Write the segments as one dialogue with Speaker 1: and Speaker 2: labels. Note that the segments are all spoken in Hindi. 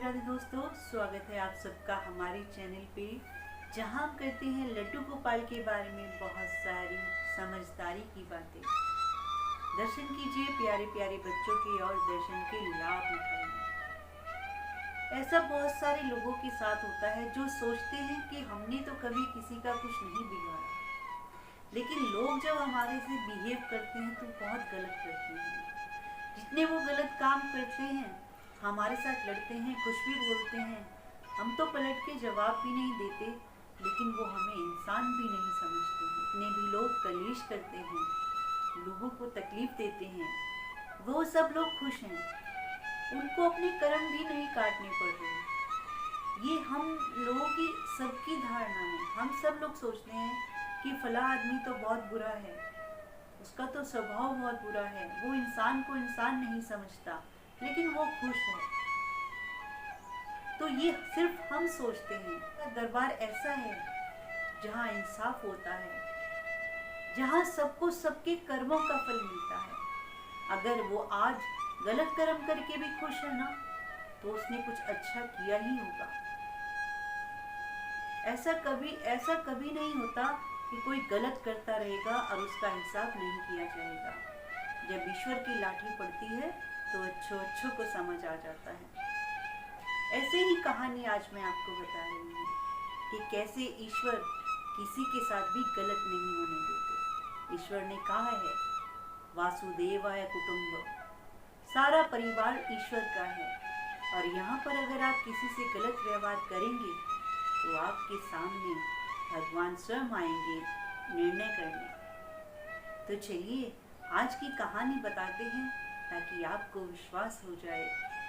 Speaker 1: राधे दोस्तों, स्वागत है आप सबका हमारे चैनल पे, जहां हम करते हैं लड्डू गोपाल के बारे में बहुत सारी समझदारी की बातें। दर्शन कीजिए प्यारे प्यारे बच्चों के और दर्शन के लाभ उठाइए। ऐसा बहुत सारे लोगों के साथ होता है जो सोचते हैं कि हमने तो कभी किसी का कुछ नहीं बिगाड़ा, लेकिन लोग जब हमारे से बिहेव करते हैं तो बहुत गलत करते हैं। जितने वो गलत काम करते हैं, हमारे साथ लड़ते हैं, कुछ भी बोलते हैं, हम तो पलट के जवाब भी नहीं देते, लेकिन वो हमें इंसान भी नहीं समझते हैं। इतने भी लोग कलेश करते हैं, लोगों को तकलीफ देते हैं, वो सब लोग खुश हैं, उनको अपने कर्म भी नहीं काटने पड़ रहे। ये हम लोगों की सबकी धारणा है। हम सब लोग सोचते हैं कि फला आदमी तो बहुत बुरा है, उसका तो स्वभाव बहुत बुरा है, वो इंसान को इंसान नहीं समझता, लेकिन वो खुश है। तो ये सिर्फ हम सोचते हैं। दरबार ऐसा है जहाँ इंसाफ होता है, जहाँ सबको सबके कर्मों का फल मिलता है। अगर वो आज गलत कर्म करके भी खुश है ना, तो उसने कुछ अच्छा किया ही होगा। ऐसा कभी नहीं होता कि कोई गलत करता रहेगा और उसका इंसाफ नहीं किया जाएगा। जब ईश्वर की लाठी पड़ती है तो अच्छों को समझ आ जाता है। ऐसे ही कहानी आज मैं आपको बता रही हूँ कि कैसे ईश्वर किसी के साथ भी गलत नहीं होने देते। ईश्वर ने कहा है, वासुदेवाय कुटुंब, सारा परिवार ईश्वर का है, और यहाँ पर अगर आप किसी से गलत व्यवहार करेंगे तो आपके सामने भगवान स्वयं आएंगे निर्णय करने। तो चलिए आज की कहानी बताते हैं, ताकि आपको विश्वास हो जाए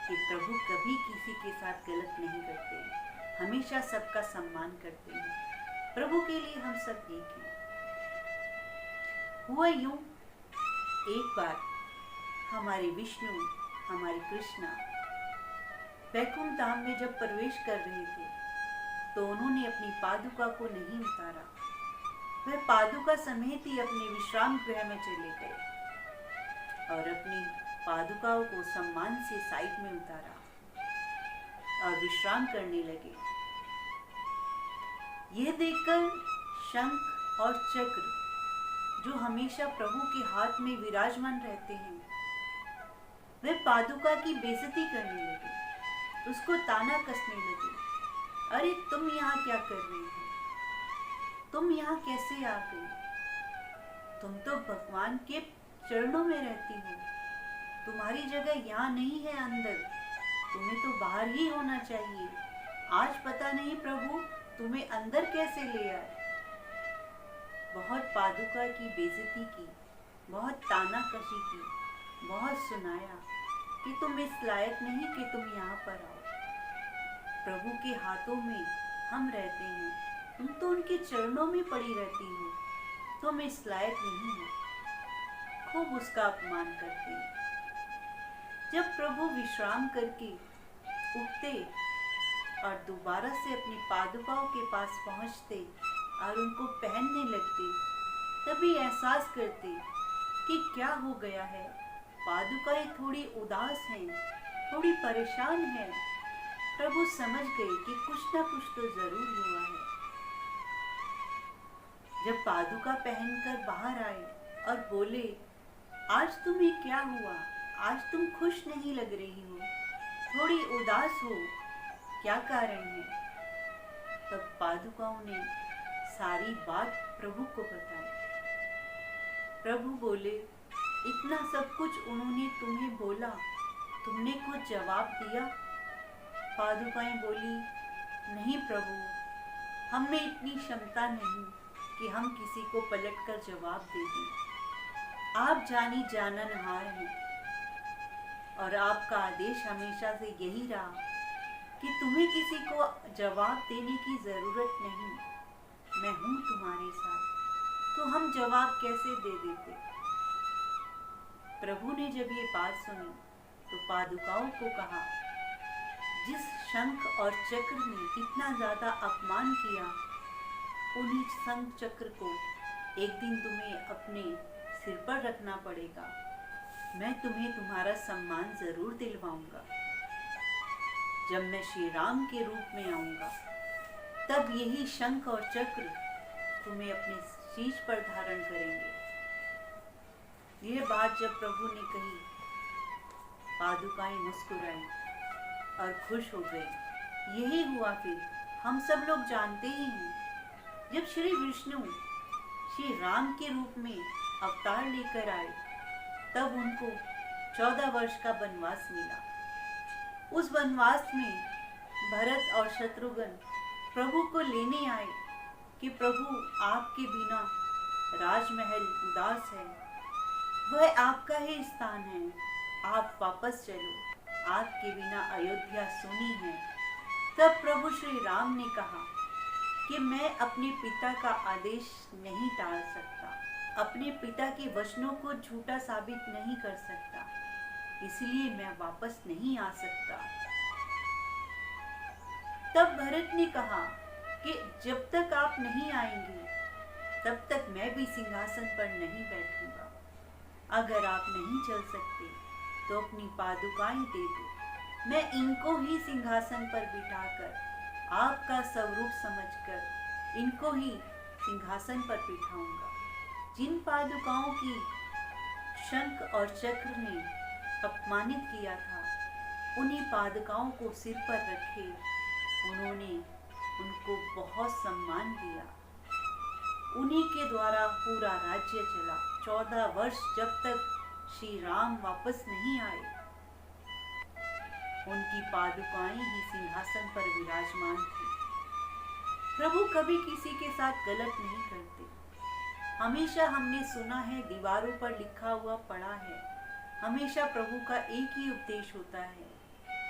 Speaker 1: कि प्रभु कभी किसी के साथ गलत नहीं करते, हमेशा सबका सम्मान करते हैं। प्रभु के लिए हम सब एक हैं। हुआ यूं, एक बार हमारे विष्णु, हमारे कृष्णा वैकुंठ धाम में जब प्रवेश कर रहे थे तो उन्होंने अपनी पादुका को नहीं उतारा। वह पादुका समेत ही अपने विश्राम गृह में चले गए और अपनी पादुकाओं को सम्मान से साइड में उतारा और विश्राम करने लगे। यह देखकर शंख और चक्र, जो हमेशा प्रभु के हाथ में विराजमान रहते हैं, वे पादुका की बेइज्जती करने लगे, उसको ताना कसने लगे। अरे तुम यहाँ क्या कर रही हो? तुम यहाँ कैसे आ गई? तुम तो भगवान के चरणों में रहती हो, तुम्हारी जगह यहाँ नहीं है अंदर, तुम्हें तो बाहर ही होना चाहिए। आज पता नहीं प्रभु तुम्हें अंदर कैसे ले आए। बहुत पादुका की बेइज्जती की, बहुत तानाकशी की, बहुत सुनाया कि तुम इस लायक नहीं कि तुम यहाँ पर आओ। प्रभु के हाथों में हम रहते हैं, तुम तो उनके चरणों में पड़ी रहती हो, तुम इस लायक नहीं हो। खूब उसका अपमान करते। जब प्रभु विश्राम करके उठते और दोबारा से अपनी पादुकाओं के पास पहुंचते और उनको पहनने लगते, तभी एहसास करते कि क्या हो गया है। पादुकाएं थोड़ी उदास हैं, थोड़ी परेशान हैं। प्रभु समझ गए कि कुछ ना कुछ तो जरूर हुआ है। जब पादुका पहनकर बाहर आए और बोले, आज तुम्हें क्या हुआ? आज तुम खुश नहीं लग रही हो, थोड़ी उदास हो, क्या कारण है? तब पादुकाओं ने सारी बात प्रभु को बताई। प्रभु बोले, इतना सब कुछ उन्होंने तुम्हें बोला, तुमने कुछ जवाब दिया? पादुकाएं बोली, नहीं प्रभु, हम में इतनी क्षमता नहीं कि हम किसी को पलटकर जवाब दे दें। आप जानी जाननहार हैं और आपका आदेश हमेशा से यही रहा कि तुम्हें किसी को जवाब देने की जरूरत नहीं, मैं हूं तुम्हारे साथ, तो हम जवाब कैसे दे देते। प्रभु ने जब ये बात सुनी तो पादुकाओं को कहा, जिस शंख और चक्र ने इतना ज्यादा अपमान किया, उन्हीं शंख चक्र को एक दिन तुम्हें अपने सिर पर रखना पड़ेगा। मैं तुम्हें तुम्हारा सम्मान जरूर दिलवाऊंगा। जब मैं श्री राम के रूप में आऊंगा, तब यही शंख और चक्र तुम्हें अपने शीश पर धारण करेंगे। यह बात जब प्रभु ने कही, पादुकाएं मुस्कुराई और खुश हो गई। यही हुआ। फिर हम सब लोग जानते ही हैं, जब श्री विष्णु श्री राम के रूप में अवतार लेकर आए, तब उनको 14 वर्ष का वनवास मिला। उस वनवास में भरत और शत्रुघ्न प्रभु को लेने आए कि प्रभु, आपके बिना राजमहल उदास है, वह आपका ही स्थान है, आप वापस चलो, आपके बिना अयोध्या सूनी है। तब प्रभु श्री राम ने कहा कि मैं अपने पिता का आदेश नहीं टाल सकता, अपने पिता के वचनों को झूठा साबित नहीं कर सकता, इसलिए मैं वापस नहीं आ सकता। तब भरत ने कहा कि जब तक आप नहीं आएंगे, तब तक मैं भी सिंहासन पर नहीं बैठूंगा। अगर आप नहीं चल सकते तो अपनी पादुकाएं दे दो, मैं इनको ही सिंहासन पर बिठाकर, आपका स्वरूप समझकर इनको ही सिंहासन पर बिठाऊंगा। जिन पादुकाओं की शंख और चक्र ने अपमानित किया था, उन्हीं पादुकाओं को सिर पर रखे उन्होंने उनको बहुत सम्मान दिया। उन्हीं के द्वारा पूरा राज्य चला। 14 वर्ष जब तक श्री राम वापस नहीं आए, उनकी पादुकाएं ही सिंहासन पर विराजमान थी। प्रभु कभी किसी के साथ गलत नहीं करते। हमेशा हमने सुना है, दीवारों पर लिखा हुआ पढ़ा है, हमेशा प्रभु का एक ही उपदेश होता है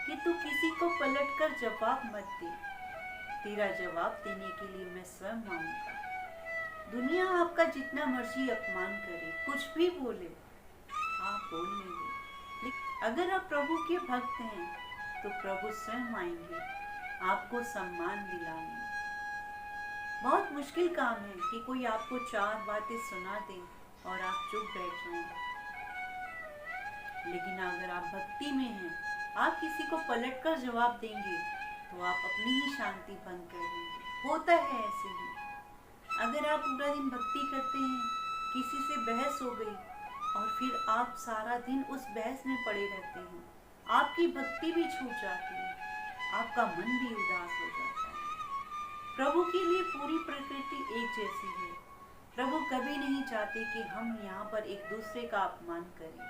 Speaker 1: कि तू किसी को पलटकर जवाब मत दे, तेरा जवाब देने के लिए मैं स्वयं आऊंगा। दुनिया आपका जितना मर्जी अपमान करे, कुछ भी बोले, आप बोलने दो। अगर आप प्रभु के भक्त हैं तो प्रभु स्वयं आएंगे आपको सम्मान दिलाने। बहुत मुश्किल काम है कि कोई आपको 4 बातें सुना दे और आप चुप बैठ जाएं। लेकिन अगर आप भक्ति में हैं, आप किसी को पलटकर जवाब देंगे तो आप अपनी ही शांति भंग कर देंगे। होता है ऐसे ही। अगर आप पूरा दिन भक्ति करते हैं, किसी से बहस हो गई और फिर आप सारा दिन उस बहस में पड़े रहते हैं, आपकी भक्ति भी छूट जाती है, आपका मन भी उदास हो जाता है। प्रभु के लिए पूरी प्रकृति एक जैसी है। प्रभु कभी नहीं चाहते कि हम यहाँ पर एक दूसरे का अपमान करें।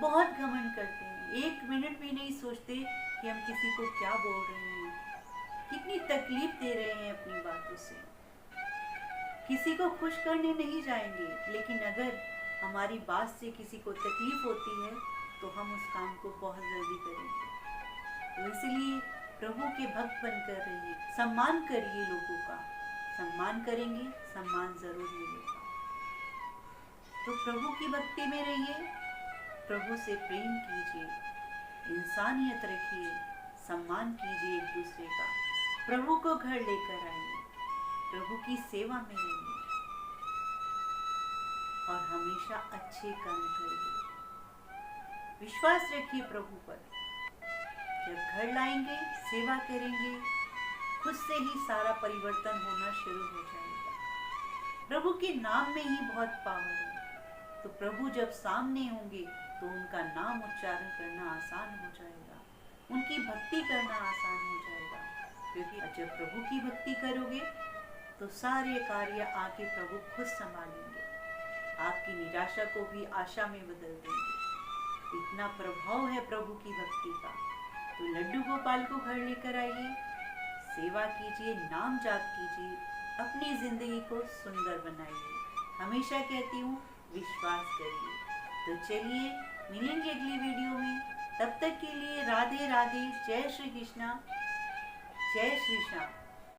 Speaker 1: बहुत घमंड करते हैं, 1 मिनट भी नहीं सोचते कि हम किसी को क्या बोल रहे हैं, कितनी तकलीफ दे रहे हैं अपनी बातों से। किसी को खुश करने नहीं जाएंगे, लेकिन अगर हमारी बात से किसी को तकलीफ होती है तो हम उस काम को बहुत जल्दी करेंगे। तो इसलिए प्रभु के भक्त बनकर रहिए, सम्मान करिए लोगों का। सम्मान करेंगे, सम्मान जरूर मिलेगा। तो प्रभु की भक्ति में रहिए, प्रभु से प्रेम कीजिए, इंसानियत रखिए, सम्मान कीजिए एक दूसरे का। प्रभु को घर लेकर आइए, प्रभु की सेवा में रहिए और हमेशा अच्छे काम करिए। विश्वास रखिए प्रभु पर। जब घर लाएंगे, सेवा करेंगे, खुद से ही सारा परिवर्तन होना शुरू हो जाएगा। प्रभु के नाम में ही बहुत पावर है। तो प्रभु जब सामने होंगे तो उनका नाम उच्चारण करना आसान हो जाएगा, उनकी भक्ति करना आसान हो जाएगा। क्योंकि जब प्रभु की भक्ति करोगे तो सारे कार्य आके प्रभु खुद संभालेंगे, आपकी निराशा को भी आशा में बदल देंगे। इतना प्रभाव है प्रभु की भक्ति का। तो लड्डू गोपाल को घर लेकर आइए, सेवा कीजिए, नाम जाप कीजिए, अपनी जिंदगी को सुंदर बनाइए। हमेशा कहती हूँ, विश्वास करिए। तो चलिए मिलेंगे अगली वीडियो में। तब तक के लिए राधे राधे, जय श्री कृष्णा, जय श्री श्याम।